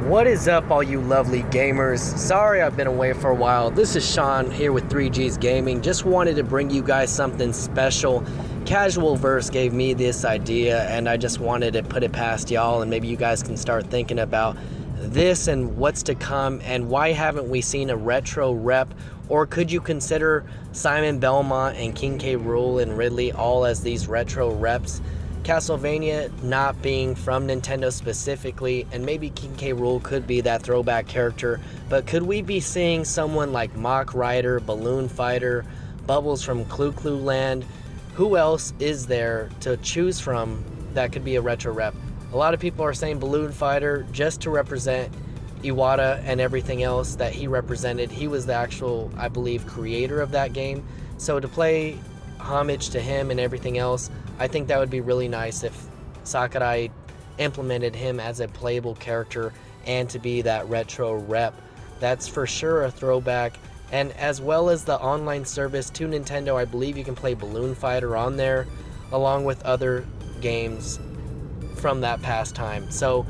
What is up, all you lovely gamers? Sorry I've been away for a while. This is Sean here with 3G's Gaming. Just wanted to bring you guys something special. Casualverse gave me this idea and I just wanted to put it past y'all, and maybe you guys can start thinking about this and what's to come, and why haven't we seen a retro rep? Or could you consider Simon Belmont and King K. Rool and Ridley all as these retro reps? Castlevania not being from Nintendo specifically, and maybe King K. Rool could be that throwback character, but could we be seeing someone like Mach Rider, Balloon Fighter, Bubbles from Clu Clu Land? Who else is there to choose from that could be a retro rep? A lot of people are saying Balloon Fighter just to represent Iwata and everything else that he represented. He was the actual, I believe, creator of that game. So to play homage to him and everything else, I think that would be really nice if Sakurai implemented him as a playable character and to be that retro rep. That's for sure a throwback. And as well as the online service to Nintendo, I believe you can play Balloon Fighter on there along with other games from that past time. So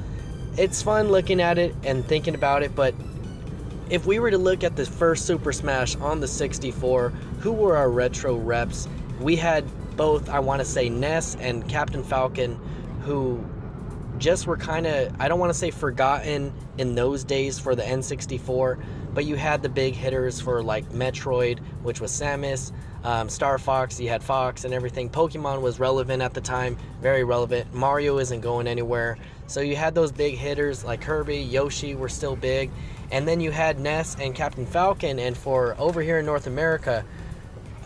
it's fun looking at it and thinking about it, but if we were to look at the first Super Smash on the 64, who were our retro reps? We had both, I want to say, Ness and Captain Falcon, who just were kind of, I don't want to say forgotten in those days for the N64, but you had the big hitters for like Metroid, which was Samus, Star Fox, you had Fox and everything. Pokemon was relevant at the time, very relevant. Mario isn't going anywhere. So you had those big hitters like Kirby, Yoshi were still big. And then you had Ness and Captain Falcon, and for over here in North America,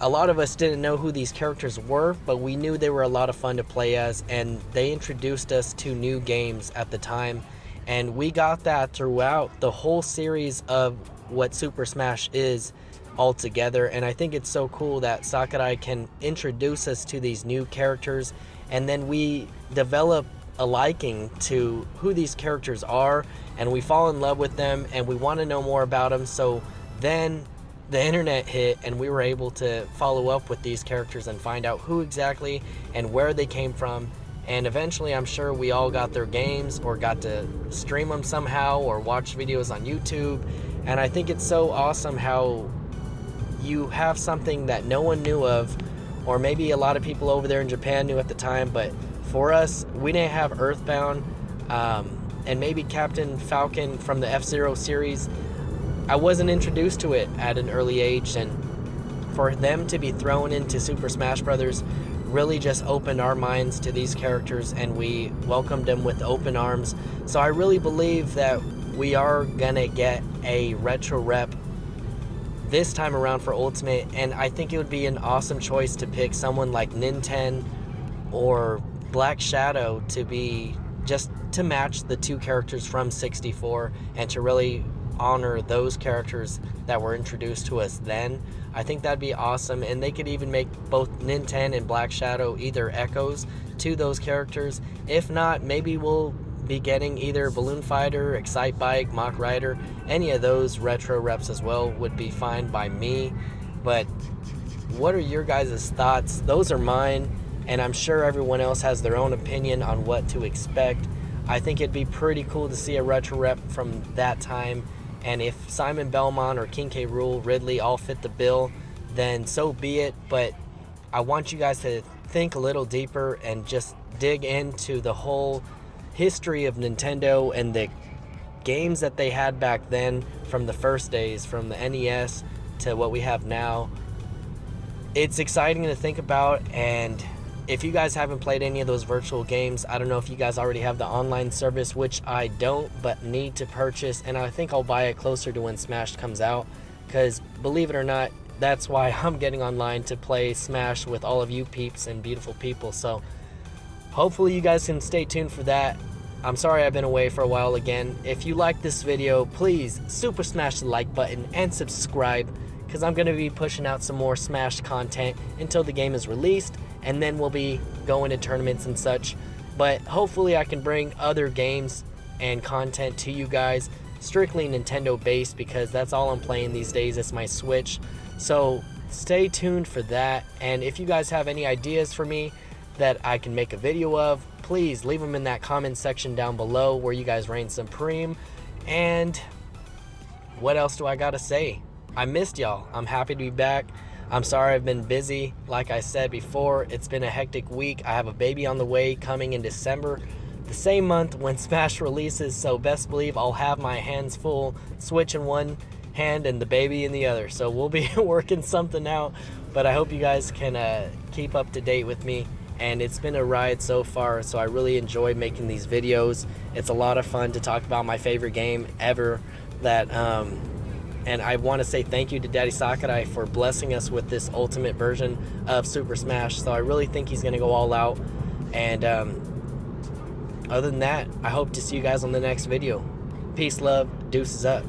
a lot of us didn't know who these characters were, but we knew they were a lot of fun to play as, and they introduced us to new games at the time. And we got that throughout the whole series of what Super Smash is altogether. And I think it's so cool that Sakurai can introduce us to these new characters, and then we develop a liking to who these characters are, and we fall in love with them and we want to know more about them. So then the internet hit and we were able to follow up with these characters and find out who exactly and where they came from. And eventually I'm sure we all got their games or got to stream them somehow or watch videos on YouTube. And I think it's so awesome how you have something that no one knew of, or maybe a lot of people over there in Japan knew at the time, but for us, we didn't have Earthbound, and maybe Captain Falcon from the F-Zero series. I wasn't introduced to it at an early age, and for them to be thrown into Super Smash Bros. Really just opened our minds to these characters, and we welcomed them with open arms. So I really believe that we are gonna get a retro rep this time around for Ultimate, and I think it would be an awesome choice to pick someone like Ninten or Black Shadow to be just to match the two characters from 64 and to really honor those characters that were introduced to us then. I think that'd be awesome, and they could even make both Ninten and Black Shadow either echoes to those characters. If not, maybe we'll be getting either Balloon Fighter, Excite Bike, Mach Rider. Any of those retro reps as well would be fine by me. But what are your guys' thoughts? Those are mine, and I'm sure everyone else has their own opinion on what to expect. I think it'd be pretty cool to see a retro rep from that time, and if Simon Belmont or King K. Rool, Ridley all fit the bill, then so be it. But I want you guys to think a little deeper and just dig into the whole history of Nintendo and the games that they had back then, from the first days, from the NES to what we have now. It's exciting to think about, and if you guys haven't played any of those virtual games, I don't know if you guys already have the online service, which I don't, but need to purchase, and I think I'll buy it closer to when Smash comes out, because believe it or not, that's why I'm getting online, to play Smash with all of you peeps and beautiful people. So hopefully you guys can stay tuned for that. I'm sorry I've been away for a while again. If you like this video, please super smash the like button and subscribe, because I'm going to be pushing out some more Smash content until the game is released, and then we'll be going to tournaments and such. But hopefully I can bring other games and content to you guys, strictly Nintendo based, because that's all I'm playing these days. It's my Switch. So stay tuned for that. And if you guys have any ideas for me that I can make a video of, please leave them in that comment section down below, where you guys reign supreme. And what else do I gotta say? I missed y'all. I'm happy to be back. I'm sorry I've been busy. Like I said before, it's been a hectic week. I have a baby on the way coming in December, the same month when Smash releases, so best believe I'll have my hands full, Switch in one hand and the baby in the other. So we'll be working something out, but I hope you guys can keep up to date with me. And it's been a ride so far, so I really enjoy making these videos. It's a lot of fun to talk about my favorite game ever. And I want to say thank you to Daddy Sakurai for blessing us with this ultimate version of Super Smash. So I really think he's going to go all out. And other than that, I hope to see you guys on the next video. Peace, love, deuces up.